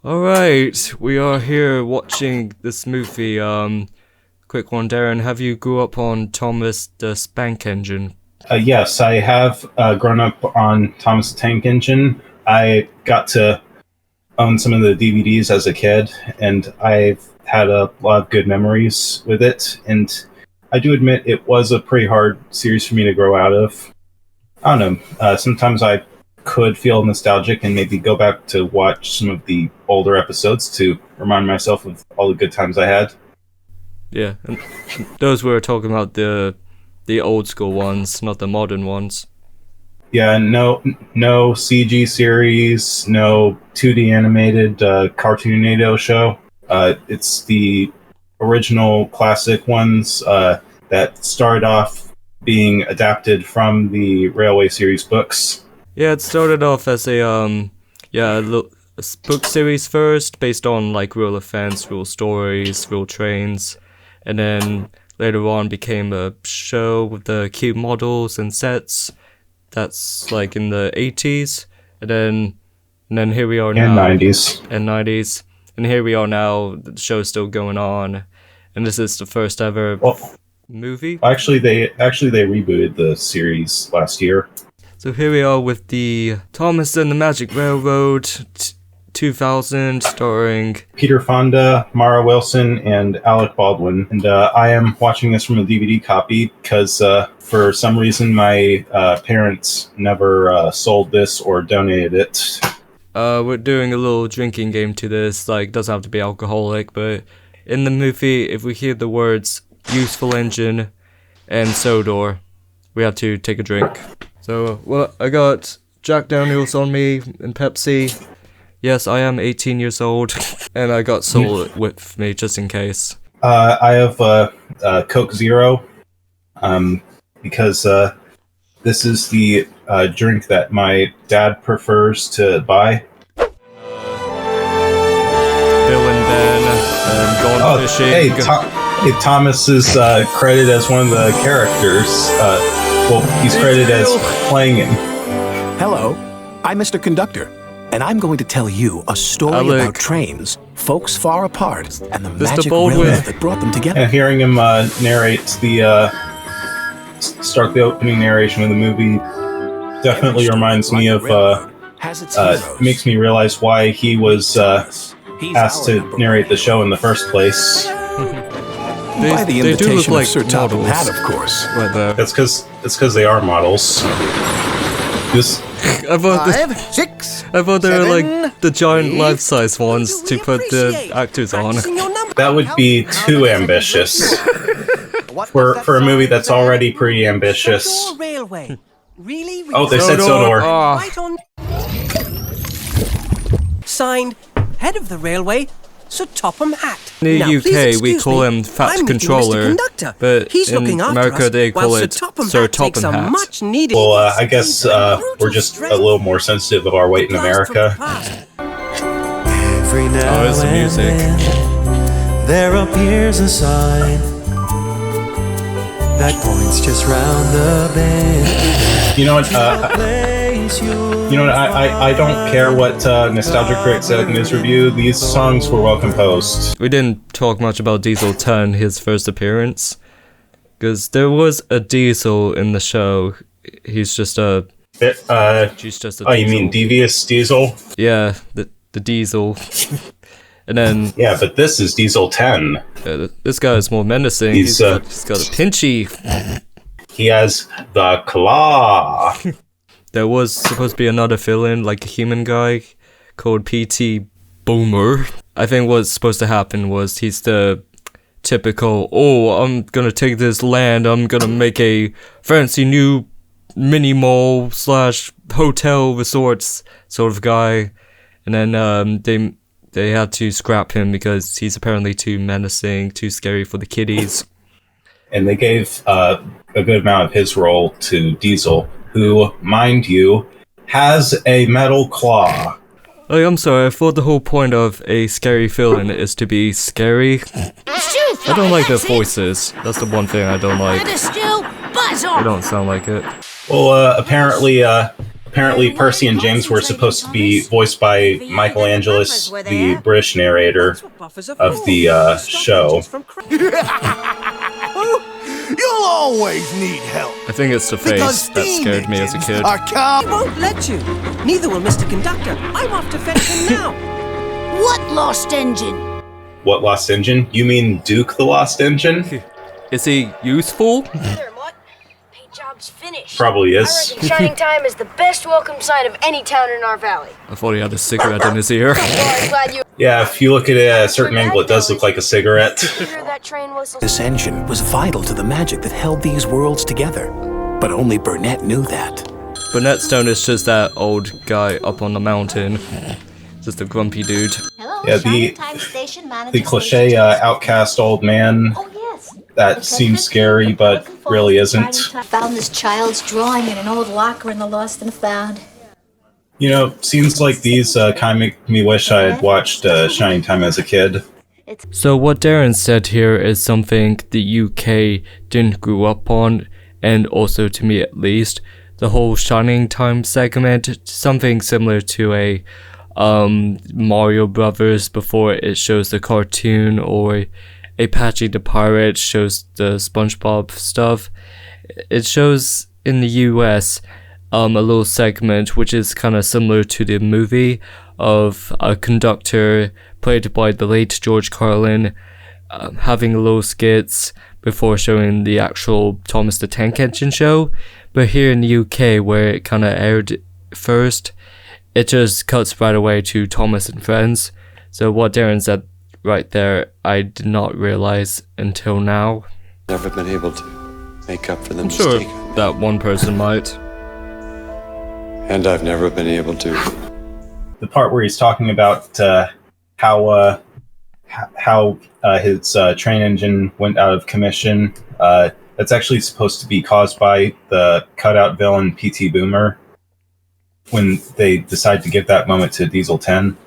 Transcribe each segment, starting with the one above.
Alright, we are here watching this movie. Quick one, Darren, have you grew up on Thomas the Spank Engine? Yes, I have grown up on Thomas the Tank Engine. I got to own some of the DVDs as a kid, and I've had a lot of good memories with it. And I do admit it was a pretty hard series for me to grow out of. I don't know. Sometimes I could feel nostalgic and maybe go back to watch some of the older episodes to remind myself of all the good times I had. Yeah, and those were talking about the old school ones, not the modern ones. Yeah, no CG series, no 2D animated Cartoonado show. It's the original classic ones that started off being adapted from the Railway series books. Yeah, it started off as a book series first, based on like real events, real stories, real trains, and then later on became a show with the cute models and sets. That's like in the 80s, and then here we are now. And 90s. And 90s, and here we are now. The show's still going on, and this is the first ever movie. Actually, they rebooted the series last year. So here we are with the Thomas and the Magic Railroad 2000, starring Peter Fonda, Mara Wilson, and Alec Baldwin. And I am watching this from a DVD copy because for some reason my parents never sold this or donated it. We're doing a little drinking game to this, like, doesn't have to be alcoholic, but in the movie, if we hear the words useful engine and Sodor, we have to take a drink. So, well, I got Jack Daniels on me and Pepsi. Yes, I am 18 years old, and I got Sol with me just in case. I have Coke Zero, because this is the drink that my dad prefers to buy. Bill and Ben, gone fishing. Hey, Thomas is credited as one of the characters. He's credited as playing him. Hello, I'm Mr. Conductor, and I'm going to tell you a story about trains, folks far apart, and the magic railroad that brought them together. And hearing him narrate start the opening narration of the movie definitely reminds me of, makes me realize why he was asked to narrate the show in the first place. By the invitation of Sir Topham Hatt, of course. That's because they are models. I thought they were like the giant life-size ones to put the actors on. That would be too ambitious for a movie that's already pretty ambitious. Oh, they said Sodor. Signed, head of the railway, Sir Topham Hatt. In the UK, we call him Fat Controller, but in America they call it Sir Topham Hatt. Well, I guess we're just a little more sensitive of our weight in America. Every now it's the music. There appears a sign that points just round the bend. You know what? I don't care what Nostalgia Critic said in his review. These songs were well composed. We didn't talk much about Diesel 10, his first appearance, because there was a Diesel in the show. He's just a. She's just a. Oh, you mean Devious Diesel? Yeah, the Diesel. And then. Yeah, but this is Diesel 10. This guy is more menacing. He's got a pinchy. He has the claw. There was supposed to be another villain, like a human guy, called P.T. Boomer. I think what's supposed to happen was he's the typical, I'm gonna take this land, I'm gonna make a fancy new mini mall / hotel resorts sort of guy. And then they had to scrap him because he's apparently too menacing, too scary for the kiddies. And they gave a good amount of his role to Diesel, who, mind you, has a metal claw. Oh, I'm sorry, I thought the whole point of a scary villain is to be scary. I don't like their voices. That's the one thing I don't like. They don't sound like it. Well, apparently, Apparently, Percy and James were supposed to be voiced by Michael Angelis, the British narrator of the show. You'll always need help. I think it's the face that scared me as a kid. I won't let you. Neither will Mr. Conductor. I'm off to fetch him now. What lost engine? What lost engine? You mean Duke the Lost Engine? Is he useful? Paint job's finished. Probably I is. reckon Shining Time is the best welcome sight of any town in our valley. I thought he had a cigarette in his ear. Well, I'm glad you Yeah, if you look at it at a certain angle, it does look like a cigarette. hear that train whistle. This engine was vital to the magic that held these worlds together. But only Burnett knew that. Burnett Stone is just that old guy up on the mountain. Just a grumpy dude. Hello, Yeah, Shining Time Station Manager The cliche Station. outcast old man. Oh, yes. That seems scary, but really isn't. Found this child's drawing in an old locker in the Lost and Found. You know, scenes like these kind of make me wish I had watched Shining Time as a kid. So what Darren said here is something the UK didn't grow up on, and also to me at least, the whole Shining Time segment, something similar to a Mario Brothers before it shows the cartoon, or a Patchy the Pirate shows the SpongeBob stuff. It shows in the US a little segment which is kind of similar to the movie of a conductor played by the late George Carlin having little skits before showing the actual Thomas the Tank Engine show. But here in the UK, where it kind of aired first, it just cuts right away to Thomas and Friends. So what Darren said right there, I did not realize until now. Never been able to make up for the I'm sure mistake. that one person might. And I've never been able to. The part where he's talking about how his train engine went out of commission, that's actually supposed to be caused by the cutout villain P.T. Boomer when they decide to give that moment to Diesel 10.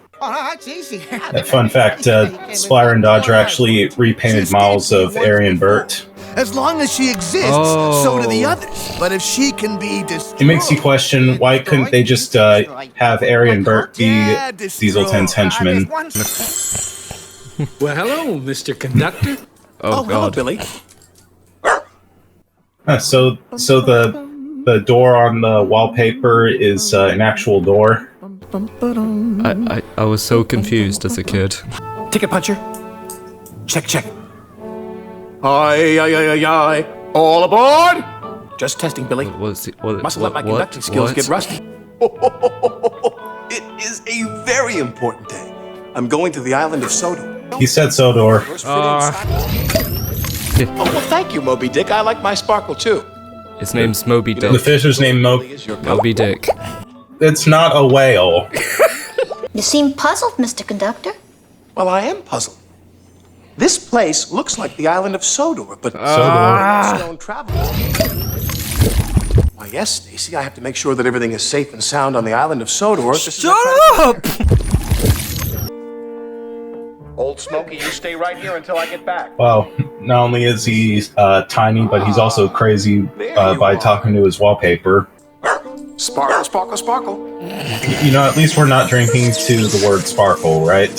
Fun fact, Splatter and Dodger actually repainted models of Arian Burt. As long as she exists, so do the others. But if she can be destroyed... It makes you question, why couldn't they just have Arian Burt be Diesel 10's henchman? Well, hello, Mr. Conductor. Oh hello, god. Billy. So the door on the wallpaper is an actual door. I was so confused as a kid. Ticket puncher. Check, check. Aye. All aboard! Just testing, Billy. Mustn't let my conducting skills get rusty. It is a very important day. I'm going to the island of Sodor. He said Sodor. Oh, well, thank you, Moby Dick. I like my sparkle, too. His name's Moby The Dick. fish is named Moby Dick. It's not a whale. You seem puzzled, Mr. Conductor. Well, I am puzzled. This place looks like the island of Sodor, but stone travel. Why, yes, Stacy, I have to make sure that everything is safe and sound on the island of Sodor. Shut up! Old Smokey, you stay right here until I get back. Well, not only is he tiny, but he's also crazy by talking to his wallpaper. Sparkle, sparkle, sparkle. You know, at least we're not drinking to the word sparkle, right?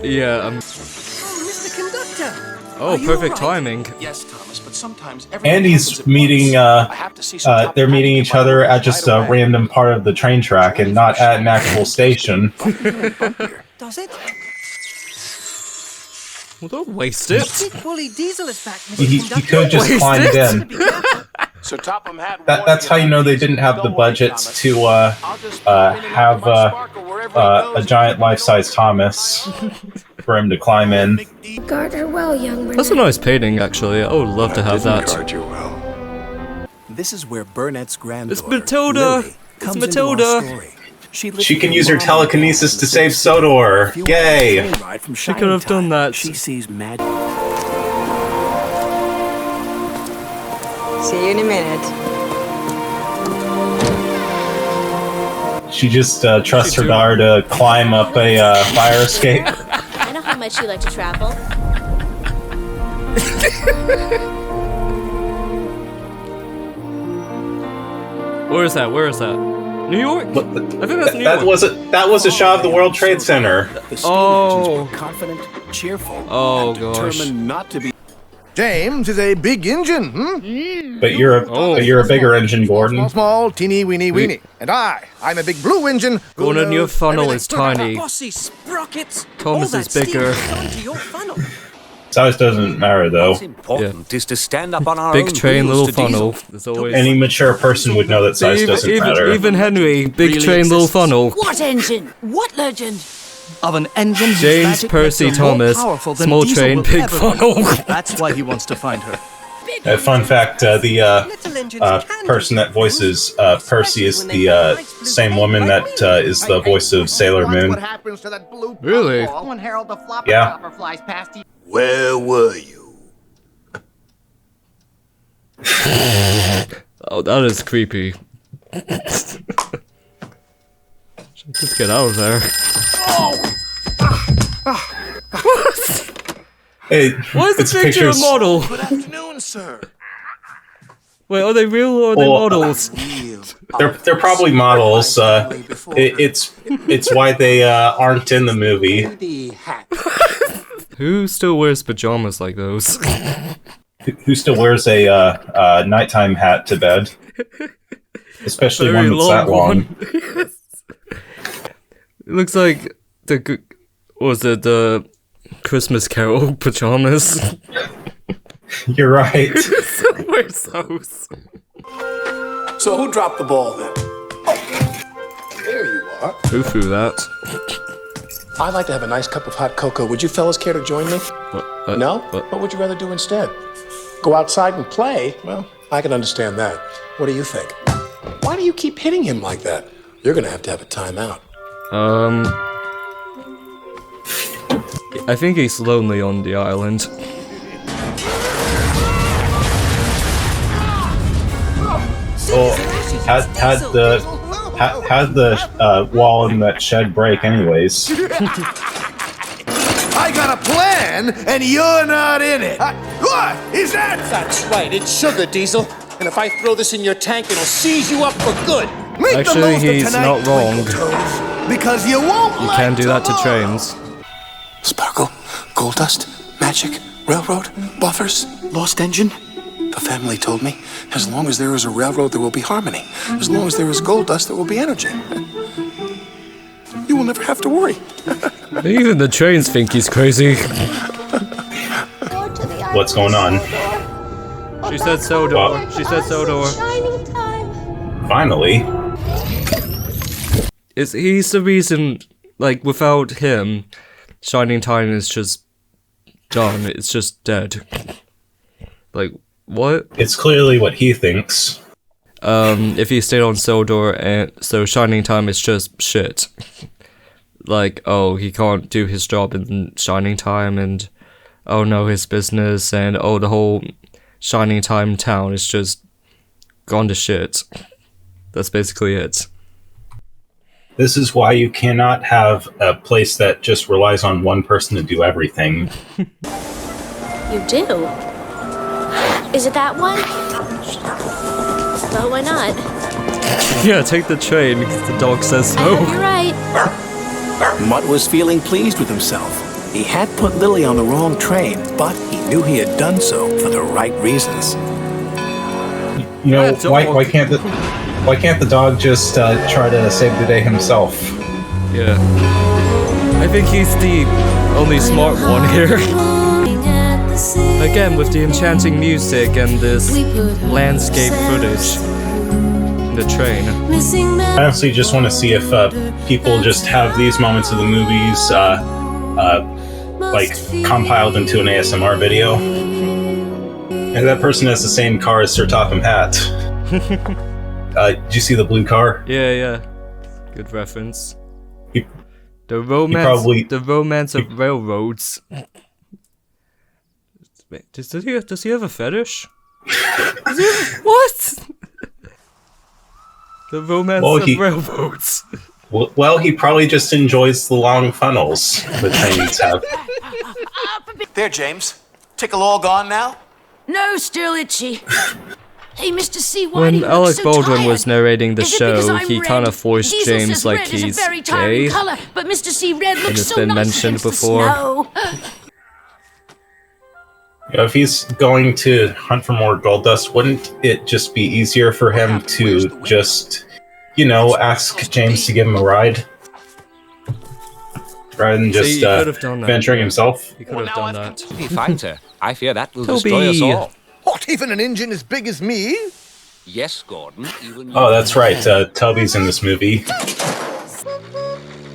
Yeah, Mr. Conductor. oh, perfect timing. Yes, Thomas, but sometimes And he's meeting, they're meeting each other at just a random part of the train track and not at an actual station. Does it? Well, don't waste it. Big Bully Diesel is back, Mr. He Conductor. could just Waste climb it. in. So Topham had That's how you know they didn't have the budget to have a giant life-size Thomas for him to climb in. Guard her well, young That's a nice painting, actually. I would love to have that. Guard you well. This is where Burnett's granddaughter, It's Matilda. Lily, It's comes Matilda. into our story. She can use her telekinesis to save Sodor. Yay! She could have done that. She sees magic. See you in a minute. She just trusts her daughter to climb up a fire escape. I know how much you like to travel. Where is that? Where is that? New York? I think that's New York. That was a shot of the World Trade Center. Oh. Confident, cheerful, oh and gosh. determined not to be. James is a big engine, hmm? But you're a bigger engine, Gordon. Small, teeny, weeny, weeny. And I'm a big blue engine. Gordon, your funnel is tiny. Bossy sprockets. Thomas is bigger. Size doesn't matter, though. What's important is to stand up on our Big own train, wheels little to funnel. diesel. There's always Any mature person would know that size doesn't matter. Even Henry, big Really train, little exists. funnel. What engine? What legend? Of an engine whose James magic Percy makes her more Thomas, powerful than small diesel train, will big ever be. funnel. That's why he wants to find her. Fun fact: the person that voices Percy is the same woman that is the voice of Sailor Moon. What happens to that blue Really? when Harold the Flopper Yeah. Chopper flies past you? Where were you? Oh, that is creepy. Just get out of there. Hey, Why is it's the picture a pictures- model? Good afternoon, sir. Wait, are they real or are they models? They're probably models. It's why they aren't in the movie. Who still wears pajamas like those? Who still wears a nighttime hat to bed? Especially Very one that's that long. one. It looks like the Christmas Carol pajamas. You're right. Where's those? So who dropped the ball then? Oh, there you are. Who threw that? I'd like to have a nice cup of hot cocoa. Would you fellas care to join me? No? What would you rather do instead? Go outside and play? Well, I can understand that. What do you think? Why do you keep hitting him like that? You're gonna have to have a timeout. I think he's lonely on the island. Well, had the wall in that shed break anyways. I got a plan, and you're not in it. What is that? That's right, it's sugar, Diesel. And if I throw this in your tank, it'll seize you up for good. Make the Actually, most of he's tonight, not wrong. Twinkle Toes, because you won't You like can do that to tomorrow. trains. Sparkle, gold dust, magic, railroad, buffers, lost engine. The family told me, as long as there is a railroad, there will be harmony. As long as there is gold dust, there will be energy. You will never have to worry. Even the trains think he's crazy. What's going on? She said Sodor. She said Sodor. Finally. He's the reason, like, without him, Shining Time is just done. It's just dead. Like, what? It's clearly what he thinks. If he stayed on Sodor, and so Shining Time is just shit. Like, oh, he can't do his job in Shining Time, and oh no, his business, and oh, the whole Shining Time town is just gone to shit. That's basically it. This is why you cannot have a place that just relies on one person to do everything. You do? Is it that one? Well, why not? Yeah, take the train, because the dog says I so. hope you're right. Mutt was feeling pleased with himself. He had put Lily on the wrong train, but he knew he had done so for the right reasons. You know, why can't the dog just try to save the day himself? Yeah. I think he's the only smart one here. Again, with the enchanting music and this landscape footage in the train. I honestly just want to see if people just have these moments of the movies like compiled into an ASMR video. And that person has the same car as Sir Topham Hatt. Did you see the blue car? Yeah, yeah. Good reference. He The romance of railroads. Wait, does he have a fetish? What? The romance of railroads. Well, he probably just enjoys the long funnels the trains have. There, James. Tickle all gone now? No, still itchy. Hey, Mr. C, why When do you look Alec so Baldwin tired? was narrating the Is it because show, I'm he red? kind of forced Diesel James says like red is a he's very tiring gay. color, but Mr. C, red And looks it's so been nice mentioned against the before. snow. If he's going to hunt for more gold dust, wouldn't it just be easier for him to just, ask James to give him a ride? Rather than just he could have done that. venturing himself? He could have done that. If he finds her, I fear that will Toby. destroy us all. What, even an engine as big as me? Yes, Gordon, even you. Oh, that's right. Toby's in this movie.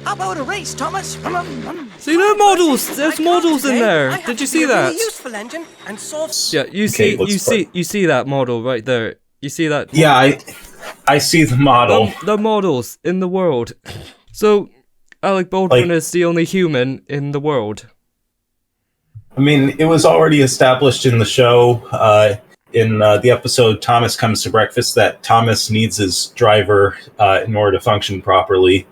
How about a race, Thomas? See, there are models. There's models in there. Did you see that? Useful engine and solve. Yeah, you see that model right there. You see that? Yeah, I see the model. The models in the world. So, Alec Baldwin is the only human in the world. I mean, it was already established in the show, in the episode Thomas Comes to Breakfast, that Thomas needs his driver in order to function properly.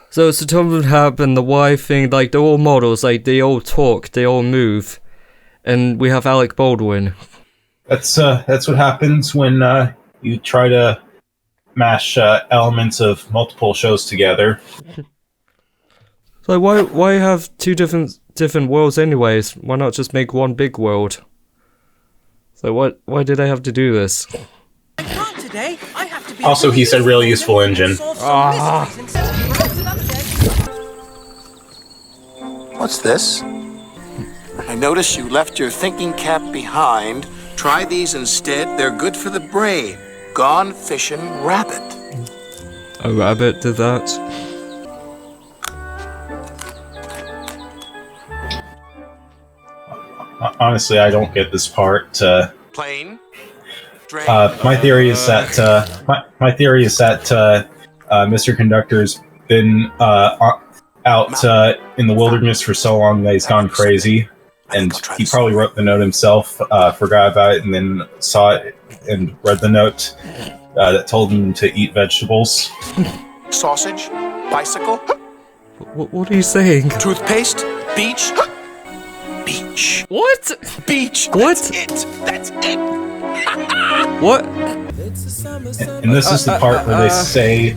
So Tom and the wife thing, like, they're all models, like, they all talk, they all move. And we have Alec Baldwin. That's what happens when you try to mash elements of multiple shows together. So why have two different worlds anyways? Why not just make one big world? So why did I have to do this? Also, he said really useful engine. What's this? I notice you left your thinking cap behind. Try these instead. They're good for the brain. Gone fishing rabbit. A rabbit did that? Honestly, I don't get this part. Plane. My theory is that Mr. Conductor's been out in the wilderness for so long that he's gone crazy, and he probably wrote the note himself, forgot about it, and then saw it and read the note that told him to eat vegetables. Sausage. Bicycle. What are you saying? Toothpaste. Beach. Beach. What? Beach. What? That's it. What? And this is the part where they say.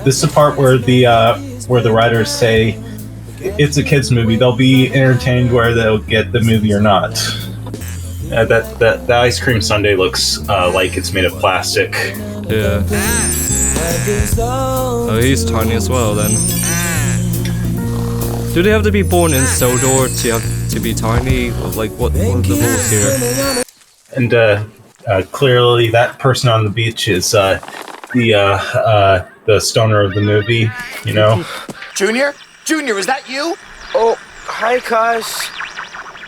This is the part where the writers say it's a kids' movie. They'll be entertained whether they'll get the movie or not. That ice cream sundae looks like it's made of plastic. Yeah. Oh, he's tiny as well then. Do they have to be born in Sodor to have to be tiny? Like, what are the rules here? And clearly, that person on the beach is the stoner of the movie. You know. Junior, is that you? Oh, hi, cuz.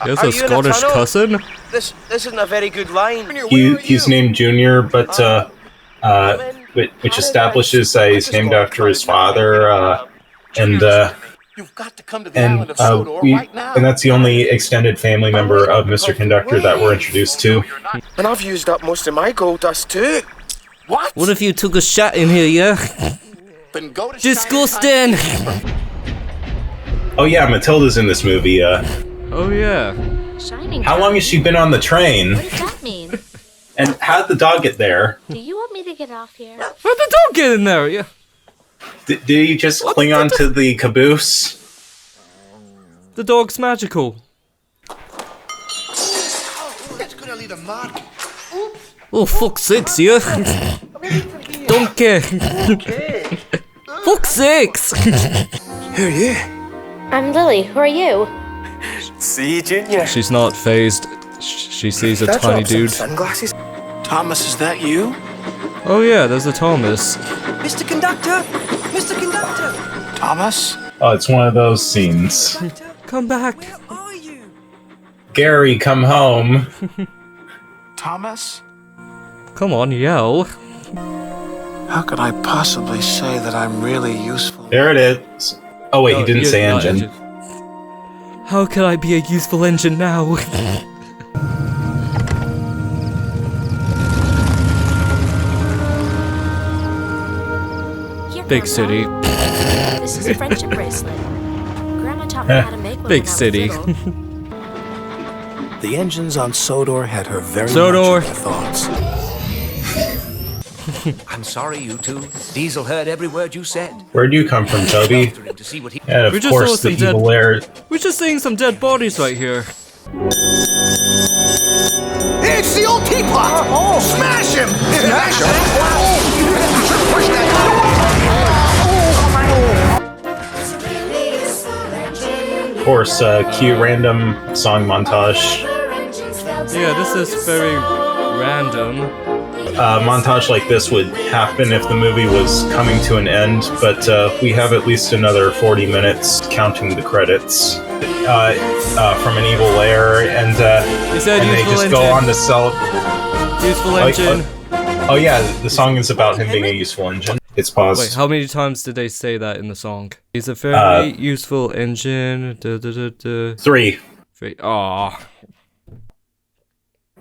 There's a Scottish cousin. This isn't a very good line. He's named Junior, but which establishes that he's named after his father, and You've got to come to the island of Sodor right now. and that's the only extended family member of Mr. Conductor that we're introduced to. And I've used up most of my gold dust too. What? What if you took a shot in here, yeah? Then go to Disgusting! Oh yeah, Matilda's in this movie. Oh yeah. Shining. How long has she been on the train? What does that mean? And how'd the dog get there? Do you want me to get off here? How'd the dog get in there? Yeah. Did he just cling on to the caboose? The dog's magical. That's gonna leave a mark. Oh, fuck's sakes, yeah. Donkey. Fuck's sakes. Who are you? I'm Lily. Who are you? See, Junior. She's not phased. She sees a tiny dude. Sunglasses. Thomas, is that you? Oh yeah, there's a Thomas. Mr. Conductor! Mr. Conductor! Thomas? Oh, it's one of those scenes. Come back. Where are you? Gary, come home. Thomas? Come on, yell. How could I possibly say that I'm really useful? There it is. Oh wait, he didn't say engine. How can I be a useful engine now? Big city. This is a friendship bracelet. Grandma taught me how to make one Big when I was city. little. The engines on Sodor had her very Sodor. much in her thoughts. I'm sorry, you two. Diesel heard every word you said. Where do you come from, Toby? And of course, the evil lair. We're just seeing some dead bodies right here. It's the old teapot! Smash him! Smash him! Push that! Of course, cue random song montage. Yeah, this is very random. Montage like this would happen if the movie was coming to an end, but we have at least another 40 minutes counting the credits from an evil lair, and they just go on to sell. Useful engine. Oh yeah, the song is about him being a useful engine. It's paused. Wait, how many times did they say that in the song? He's a very useful engine. 3. 3. Aww.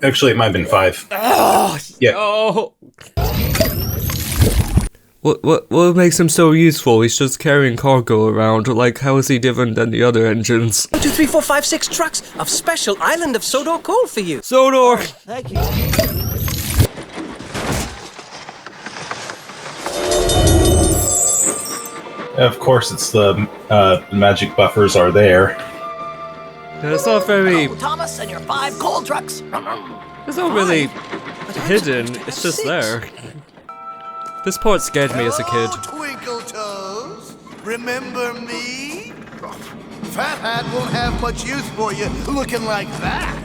Actually, it might have been 5. Oh, yeah. Oh. What makes him so useful? He's just carrying cargo around. Like, how is he different than the other engines? 1, 2, 3, 4, 5, 6 trucks of special island of Sodor coal for you. Sodor. Thank you. Of course, it's the magic buffers are there. It's not very. Oh, Thomas and your 5 coal trucks. It's not really hidden. It's just there. This part scared me as a kid. Twinkle Toes, remember me? Fat Hat won't have much use for you looking like that.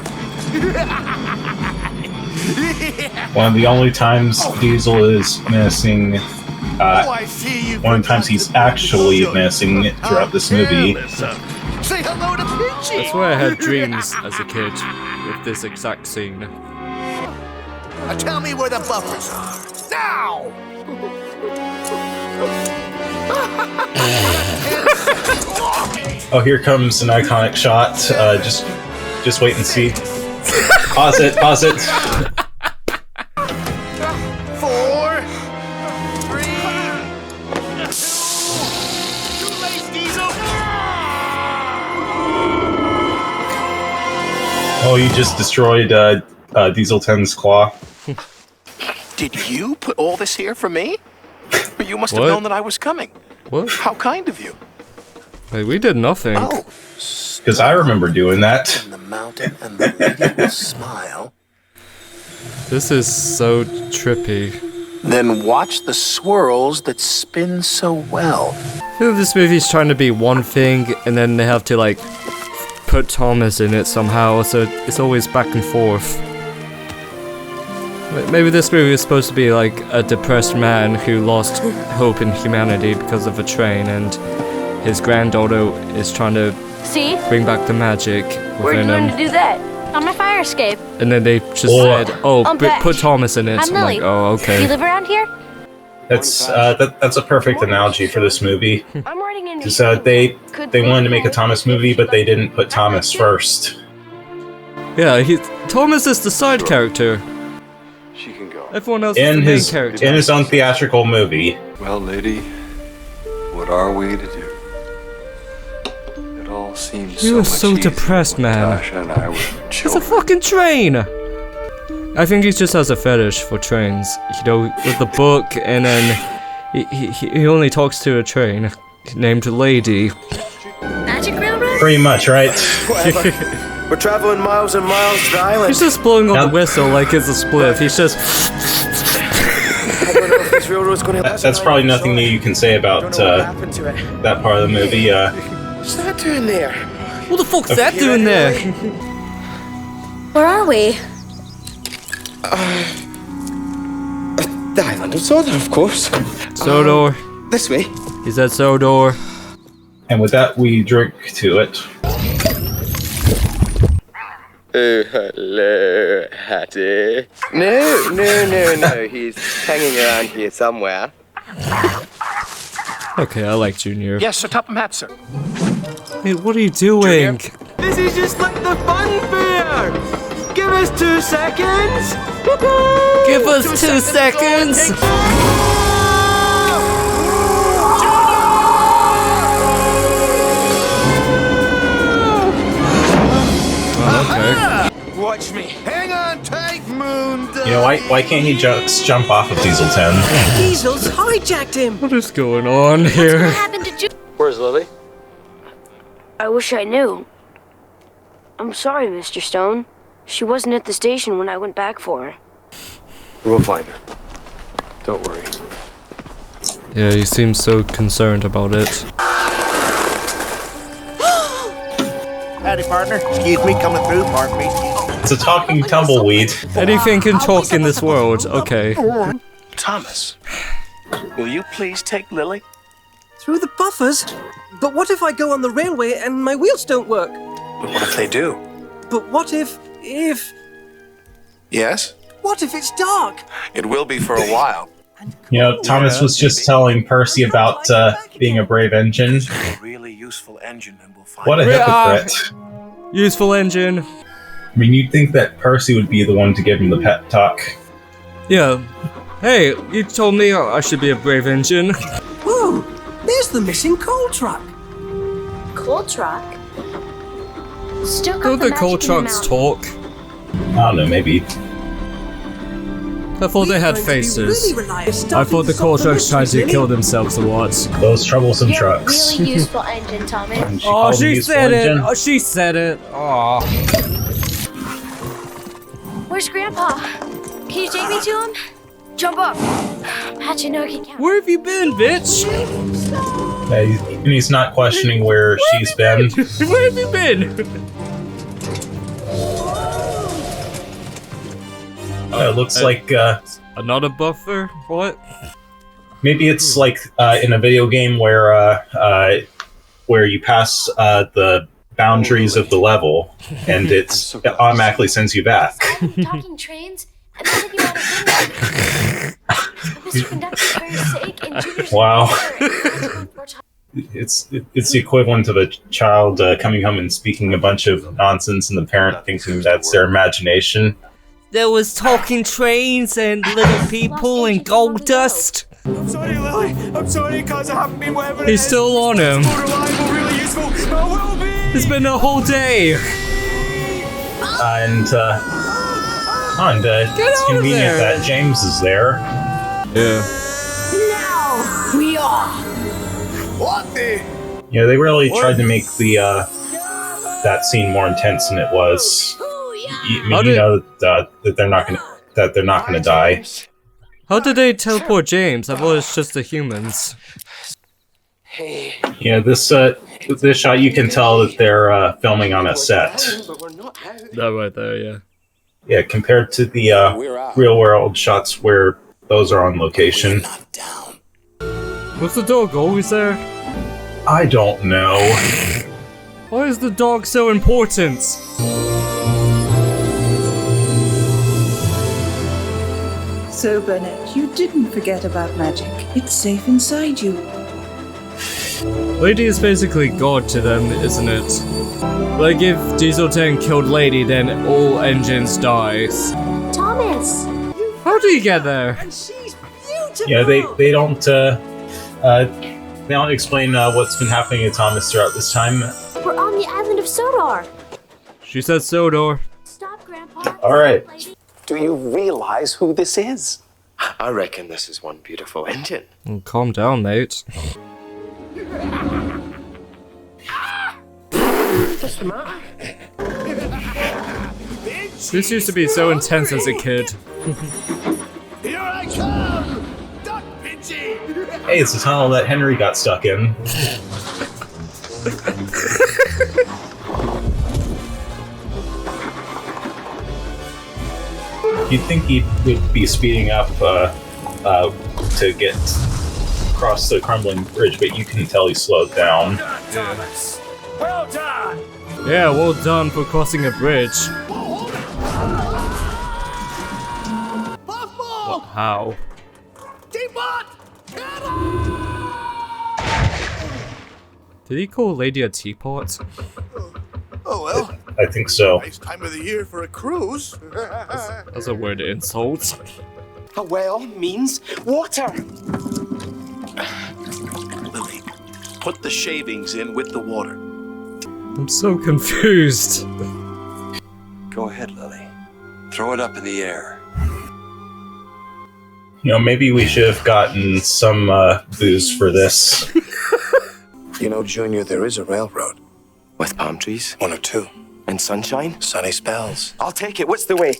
One of the only times Diesel is menacing. One of the times he's actually menacing throughout this movie. Say hello to Pinchy. That's why I had dreams as a kid with this exact scene. Tell me where the buffers are now. Oh, here comes an iconic shot. Just wait and see. Pause it. Pause it. 4, 3, 2. Too late, Diesel. Oh, you just destroyed Diesel 10's claw. Did you put all this here for me? You must have What? known that I was coming. What? How kind of you. Hey, we did nothing. Oh. Because I remember doing that. And the mountain and the lady will smile. This is so trippy. Then watch the swirls that spin so well. I feel this movie's trying to be one thing, and then they have to, like, put Thomas in it somehow, so it's always back and forth. Maybe this movie is supposed to be like a depressed man who lost hope in humanity because of a train, and his granddaughter is trying to bring back the magic Where'd within you learn him. to do that? On my fire escape. And then they just said, "Oh, I'm back. put Thomas in it." I'm So I'm like, Lily. "Oh, Do you okay." live around here? That's a perfect analogy for this movie. I'm writing in Because they wanted to make a Thomas movie, but they didn't put Thomas first. Yeah, Thomas is the side character. She can go. Everyone else is the main character. In his own theatrical movie. Well, lady, what are we to do? It all seems You so are much so easier depressed, when man. Tasha and I were It's a children. fucking train! I think he just has a fetish for trains. You know, with the book, and then he only talks to a train named Lady. Magic railroad? Pretty much, right? Whatever. We're traveling miles and miles to the island. He's just blowing on the whistle like it's a spliff. He's just. I don't know if this railroad's going to last. That's probably nothing new you can say about that part of the movie. What's that doing there? What the fuck's that doing there? Where are we? The island of Sodor, of course. Sodor. This way. He said Sodor. And with that, we drink to it. Oh, hello, Hattie. No. He's hanging around here somewhere. Okay, I like Junior. Yes, Sir Topham Hatt, sir. Hey, what are you doing? This is just like the fun fair. Give us 2 seconds. Give us 2 seconds. Watch me. Hang on tight, Moon Dog. You know, why can't he just jump off of Diesel 10? Diesel's hijacked him. What is going on here? What happened to Where's Lily? I wish I knew. I'm sorry, Mr. Stone. She wasn't at the station when I went back for her. We'll find her. Don't worry. Yeah, he seems so concerned about it. Howdy, partner. Excuse me, coming through. Pardon me. It's a talking tumbleweed. Anything can talk in this world. Okay. Thomas, will you please take Lily? Through the buffers? But what if I go on the railway and my wheels don't work? But what if they do? But what if... Yes? What if it's dark? It will be for a while. You know, Thomas was just telling Percy about being a brave engine. A really useful engine, and we'll find What a hypocrite. Useful engine. I mean, you'd think that Percy would be the one to give him the pep talk. Yeah. Hey, you told me I should be a brave engine. Whoa! There's the missing coal truck. Coal truck? Still got Don't the coal magic in your trucks mouth. talk? I don't know, maybe. I thought they had faces. I thought the coal trucks tried to kill themselves a lot. Those troublesome You're trucks. a really useful engine, Thomas. Oh, she said it! Oh, she said it! Oh. Where's Grandpa? Can you take me to him? Jump up. How'd you know he can't? Where have you been, bitch? And he's not questioning where she's been. Where have you been? It looks like another buffer. What? Maybe it's like in a video game where you pass the boundaries of the level, and it automatically sends you back. Talking trains and then you want to Mr. Conductor, for your sake, and Junior's Wow. It's the equivalent of a child coming home and speaking a bunch of nonsense, and the parent thinking that's their imagination. There was talking trains and little people and gold dust. I'm sorry, Lily. I'm sorry because I haven't been whatever it He's is. still on him. It's more reliable, really useful. I will be. It's been a whole day. It's convenient that James is there. Yeah. Now we are. What the? You know, they really tried to make the that scene more intense than it was. You know that they're not gonna die. How did they teleport James? I thought it's just the humans. Yeah, this shot you can tell that they're filming on a set. That right there, yeah. Yeah, compared to the real world shots where those are on location. Was the dog always there? I don't know. Why is the dog so important? So, Burnett, you didn't forget about magic. It's safe inside you. Lady is basically God to them, isn't it? Like if Diesel 10 killed Lady, then all engines dies. Thomas! How do you get there? Yeah, they don't explain what's been happening to Thomas throughout this time. We're on the island of Sodor. She said Sodor. Stop, Grandpa. All right. Do you realize who this is? I reckon this is one beautiful engine. Oh, calm down, mate. What's the matter? This used to be so intense as a kid. Here I come! Duck Pinchy! Hey, it's the tunnel that Henry got stuck in. You'd think he would be speeding up to get across the crumbling bridge, but you can tell he slowed down. Thomas. Well done. Yeah, well done for crossing a bridge. What, how? Did he call Lady a teapot? Oh well. I think so. Nice time of the year for a cruise. That's a weird insult. A well means water. Lily, put the shavings in with the water. I'm so confused. Go ahead, Lily. Throw it up in the air. maybe we should have gotten some booze for this. You know, Junior, there is a railroad. With palm trees? One or two. And sunshine? Sunny spells. I'll take it. What's the way?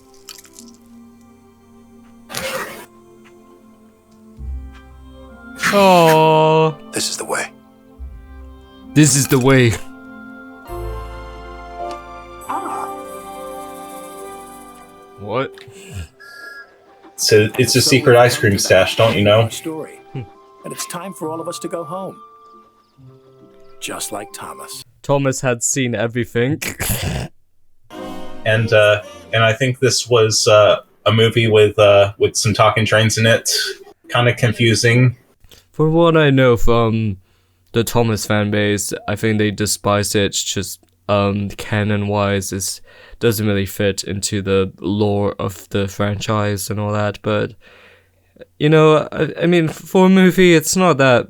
Oh. This is the way. This is the way. What? So it's a secret ice cream stash, don't you know? Story. And it's time for all of us to go home. Just like Thomas. Thomas had seen everything. And I think this was a movie with some talking trains in it. Kind of confusing. For what I know from the Thomas fan base, I think they despise it. Just canon-wise, it doesn't really fit into the lore of the franchise and all that. But I mean, for a movie, it's not that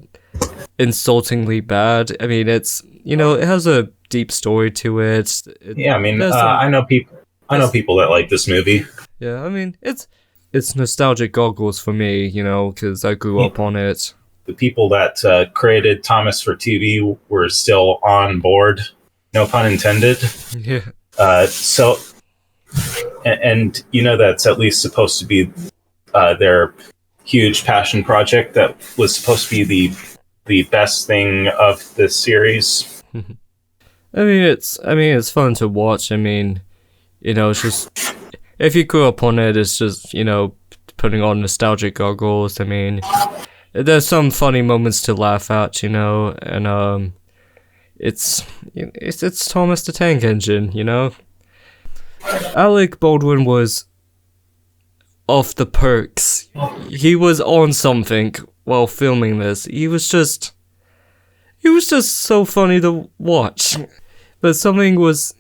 insultingly bad. I mean, it's it has a deep story to it. Yeah, I mean, I know people that like this movie. Yeah, I mean, it's nostalgic goggles for me, because I grew up on it. The people that created Thomas for TV were still on board. No pun intended. Yeah. So, and that's at least supposed to be their huge passion project that was supposed to be the best thing of this series. I mean, it's fun to watch. I mean, it's just if you grew up on it, it's just putting on nostalgic goggles. I mean, there's some funny moments to laugh at, and it's Thomas the Tank Engine, Alec Baldwin was off the perks. He was on something while filming this. He was just so funny to watch. But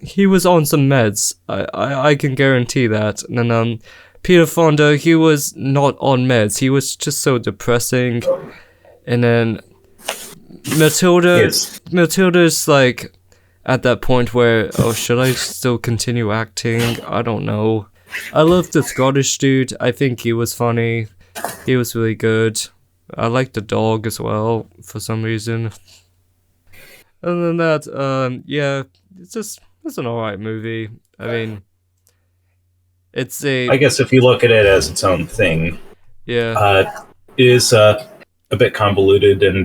he was on some meds. I can guarantee that. And Peter Fonda, he was not on meds. He was just so depressing. And then Matilda's like at that point where, should I still continue acting? I don't know. I love the Scottish dude. I think he was funny. He was really good. I like the dog as well for some reason. Other than that, it's an alright movie. I mean, I guess if you look at it as its own thing, it is a bit convoluted and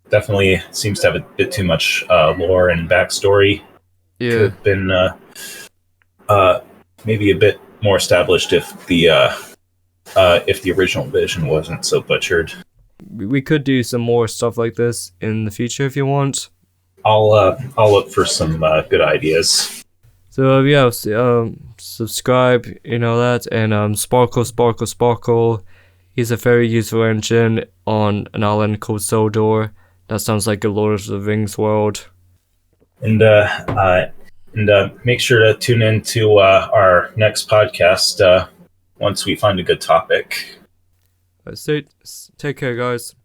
definitely seems to have a bit too much lore and backstory. Yeah, could have been maybe a bit more established if the original vision wasn't so butchered. We could do some more stuff like this in the future if you want. I'll look for some good ideas. So subscribe, that, and Sparkle. He's a very useful engine on an island called Sodor. That sounds like a Lord of the Rings world. And make sure to tune in to our next podcast once we find a good topic. Take care, guys.